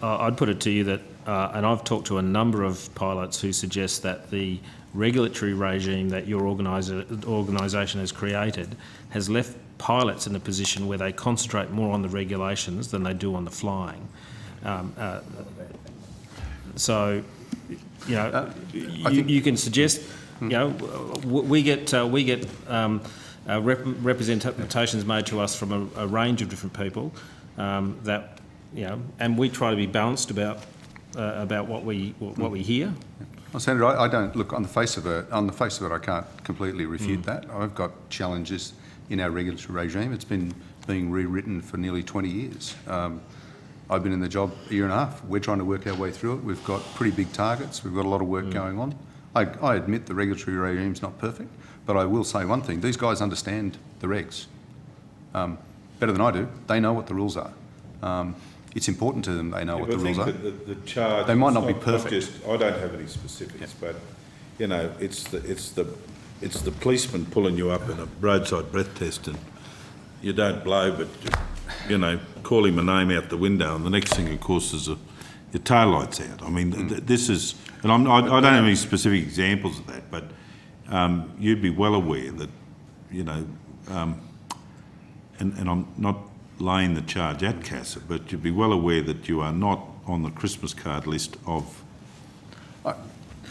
I'd put it to you that, and I've talked to a number of pilots who suggest that the regulatory regime that your organisation has created has left pilots in a position where they concentrate more on the regulations than they do on the flying. So, you know, you can suggest, you know, we get representations made to us from a range of different people that, you know, and we try to be balanced about what we hear. Well, Senator, I don't look on the face of it. On the face of it, I can't completely refute that. I've got challenges in our regulatory regime. It's been being rewritten for nearly 20 years. I've been in the job a year and a half. We're trying to work our way through it. We've got pretty big targets. We've got a lot of work going on. I admit the regulatory regime's not perfect, but I will say one thing: these guys understand the regs better than I do. They know what the rules are. It's important to them they know what the rules are. The charge, they might not be perfect. I don't have any specifics, but you know, it's the policeman pulling you up in a roadside breath test, and you don't blow, but you know, call him a name out the window, and the next thing, of course, is your taillights out. I mean, this is, and I don't have any specific examples of that, but you'd be well aware that, you know, and I'm not laying the charge at CASA, but you'd be well aware that you are not on the Christmas card list of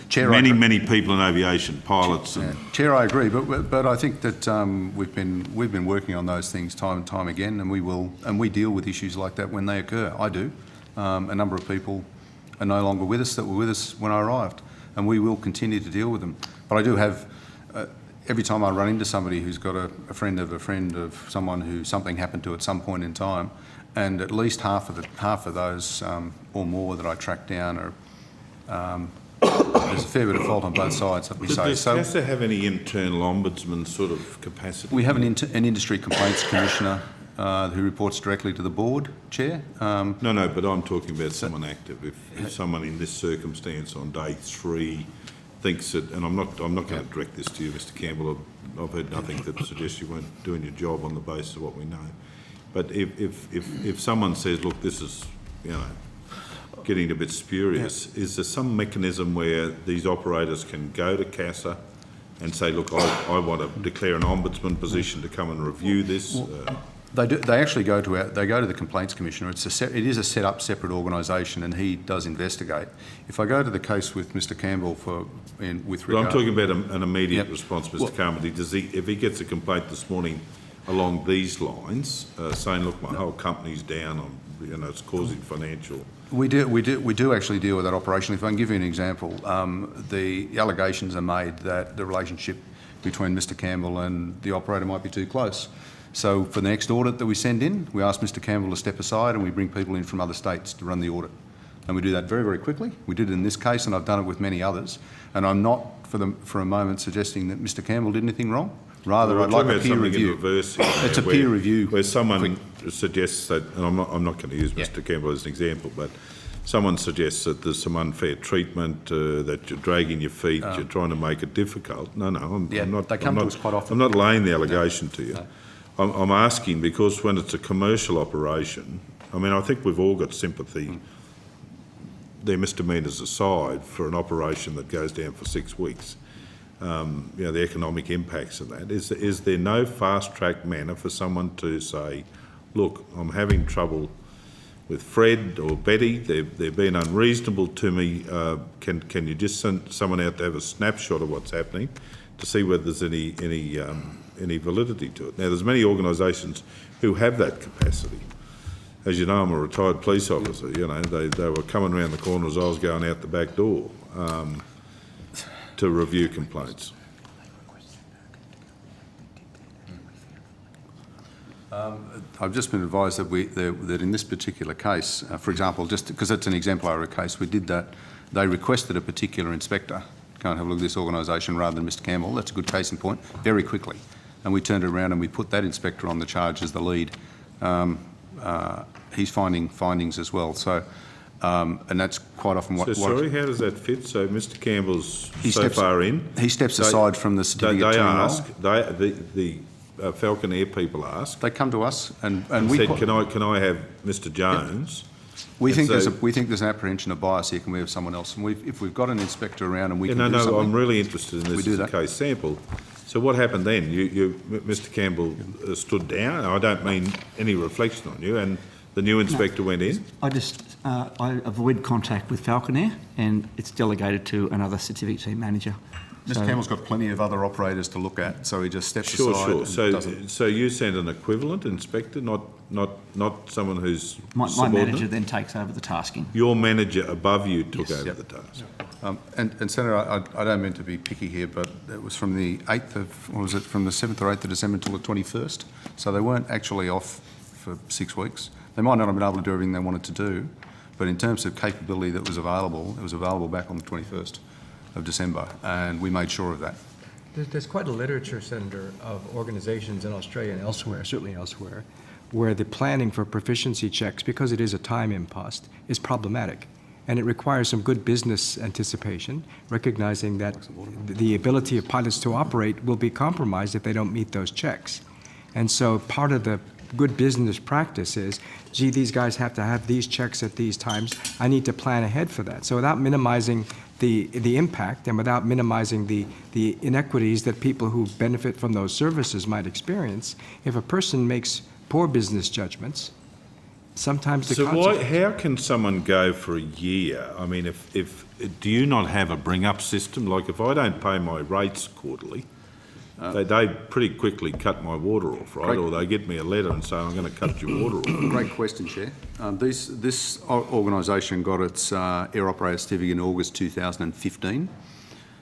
Chair, many people in aviation, pilots. Chair, I agree, but I think that we've been working on those things time and time again, and we deal with issues like that when they occur. I do. A number of people are no longer with us that were with us when I arrived, and we will continue to deal with them. But I do have. Every time I run into somebody who's got a friend of someone who something happened to at some point in time, and at least half of those or more that I track down are there's a fair bit of fault on both sides, let me say. Does CASA have any internal ombudsman sort of capacity? We have an industry complaints commissioner who reports directly to the board, Chair. No, but I'm talking about someone active. If someone in this circumstance on day 3 thinks that, and I'm not going to direct this to you, Mr. Campbell. I've heard nothing that suggests you weren't doing your job on the basis of what we know. But if someone says, look, this is, you know, getting a bit spurious, is there some mechanism where these operators can go to CASA and say, look, I want to declare an ombudsman position to come and review this? They do. They actually go to the complaints commissioner. It is a set up separate organisation, and he does investigate. If I go to the case with Mr. Campbell with regard, I'm talking about an immediate response, Mr. Carmody. If he gets a complaint this morning along these lines, saying, look, my whole company's down, you know, it's causing financial. We do actually deal with that operationally. If I can give you an example, the allegations are made that the relationship between Mr. Campbell and the operator might be too close. So for the next audit that we send in, we ask Mr. Campbell to step aside, and we bring people in from other states to run the audit. And we do that very, very quickly. We did it in this case, and I've done it with many others. And I'm not for a moment suggesting that Mr. Campbell did anything wrong. Rather, I'd like a peer review. It's a peer review. Where someone suggests that, and I'm not going to use Mr. Campbell as an example, but someone suggests that there's some unfair treatment, that you're dragging your feet, you're trying to make it difficult. No, I'm not. They come to us quite often. I'm not laying the allegation to you. No. I'm asking because when it's a commercial operation, I mean, I think we've all got sympathy, their misdemeanours aside, for an operation that goes down for 6 weeks. You know, the economic impacts of that. Is there no fast-track manner for someone to say, look, I'm having trouble with Fred or Betty, they've been unreasonable to me, can you just send someone out to have a snapshot of what's happening to see whether there's any validity to it? Now, there's many organisations who have that capacity. As you know, I'm a retired police officer. You know, they were coming around the corner as I was going out the back door to review complaints. I've just been advised that in this particular case, for example, just because it's an exemplary case, we did that. They requested a particular inspector go and have a look at this organisation rather than Mr. Campbell. That's a good case in point. Very quickly, and we turned it around and we put that inspector on the charge as the lead. He's finding findings as well. So, and that's quite often what. So sorry, how does that fit? So Mr. Campbell's far in. He steps aside from the certificate. They ask. The FalconAir people ask. They come to us and we said, can I have Mr. Jones We And think there's an apprehension of bias here. Can we have someone else? And if we've got an inspector around and we can No, do no, something, I'm really interested in this do as a that. case sample. So what happened then? Mr Campbell stood down. I don't mean any reflection on you, and the new inspector went in. I avoid contact with FalconAir, and it's delegated to another certificate team manager. Mr. Campbell's got plenty of other operators to look at, so he just steps aside. Sure. And So, doesn't. so you send an equivalent inspector, not someone who's My subordinate? manager then takes over the tasking. Your manager above you took over Yep. the task. And Senator, I don't mean to be picky here, but it was from the 8th of, or was it from the 7th or 8th of December until the 21st? So they weren't actually off for 6 weeks. They might not have been able to do everything they wanted to do, but in terms of capability that was available, it was available back on the 21st of December, and we made sure of that. There's quite a literature, Senator, of organizations in Australia and elsewhere, certainly elsewhere, where the planning for proficiency checks, because it is a time impost, is problematic. And it requires some good business anticipation, recognizing that the ability of pilots to operate will be compromised if they don't meet those checks. And so part of the good business practice is, gee, these guys have to have these checks at these times. I need to plan ahead for that. So without minimizing the impact and without minimizing the inequities that people who benefit from those services might experience, if a person makes poor business judgments, sometimes the So consequence... how can someone go for a year? I mean, if do you not have a bring-up system? Like if I don't pay my rates quarterly, they pretty quickly cut my water off, right? Great. Or they get me a letter and say, I'm going to cut your water off. Great question, Chair. This organisation got its air operator certificate in August 2015.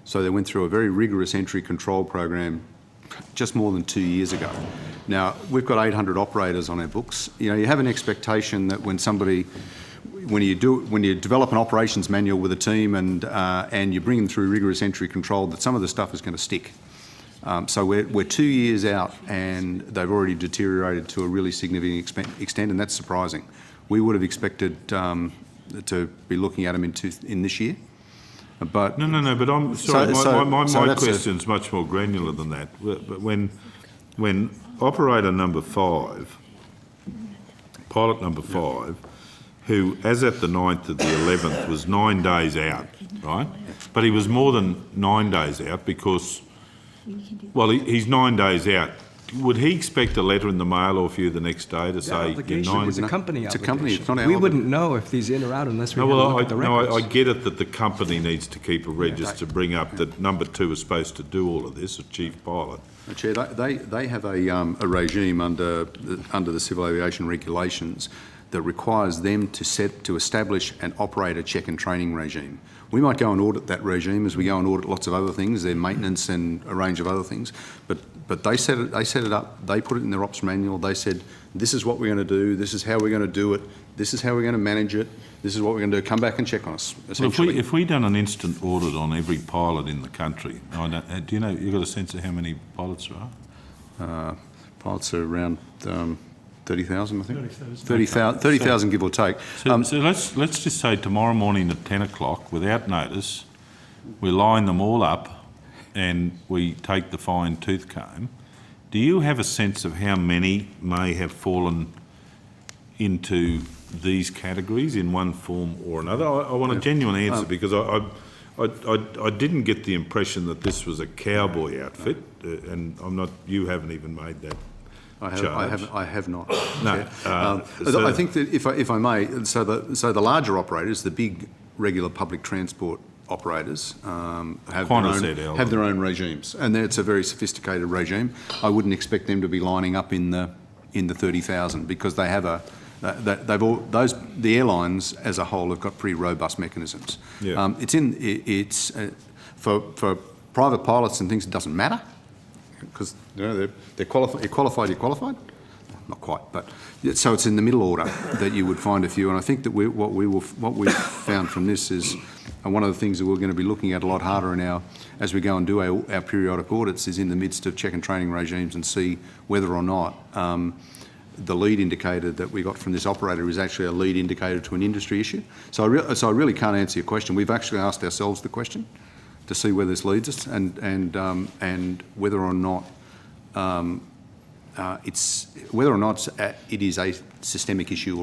So they went through a very rigorous entry control program just more than 2 years ago. Now, we've got 800 operators on our books. You know, you have an expectation that when you develop an operations manual with a team and you bring them through rigorous entry control, that some of the stuff is going to stick. So we're 2 years out and they've already deteriorated to a really significant extent, and that's surprising. We would have expected to be looking at them in this year. But No, but I'm sorry, my that's question's much more granular than that. But when operator number 5, pilot number 5, who, as at the 9th of the 11th, was 9 days out, right? But he was more than 9 days out because, well, he's 9 days out. Would he expect a letter in the mail or for you the next day to say you're obligation 9? is a company It's a obligation. company, it's not our We wouldn't know if these in or out unless we had a look at the records. I get it that the company needs to keep a register to bring up that number 2 is supposed to do all of this, a chief pilot. Chair, they have a regime under the Civil Aviation Regulations that requires them to establish and operate a check and training regime. We might go and audit that regime as we go and audit lots of other things, their maintenance and a range of other things. But they set it up. They put it in their ops manual. They said, this is what we're going to do. This is how we're going to do it. This is how we're going to manage it. This is what we're going to do. Come back and check on us. Well, Essentially, if we done an instant audit on every pilot in the country, do you know, you got a sense of how many pilots there are? pilots are around 30,000, I think. 30,000, give or take. So let's just say tomorrow morning at 10 o'clock, without notice, we line them all up and we take the fine tooth comb. Do you have a sense of how many may have fallen into these categories in one form or another? I want a genuine answer because I didn't get the impression that this was a cowboy outfit, and you haven't even made that. I have not. No. I think that if I may, so the larger operators, the big regular public transport operators, have their own regimes, and it's a very sophisticated regime. I wouldn't expect them to be lining up in the 30,000 because they have the airlines as a whole have got pretty robust mechanisms. Yeah. For private pilots and things, it doesn't matter because they're qualified. You're qualified. Not quite, but so it's in the middle order that you would find a few. And I think that what we've found from this is, and one of the things that we're going to be looking at a lot harder as we go and do our periodic audits is in the midst of check and training regimes and see whether or not the lead indicator that we got from this operator is actually a lead indicator to an industry issue. So I really can't answer your question. We've actually asked ourselves the question to see where this leads us and whether or not it is a systemic issue or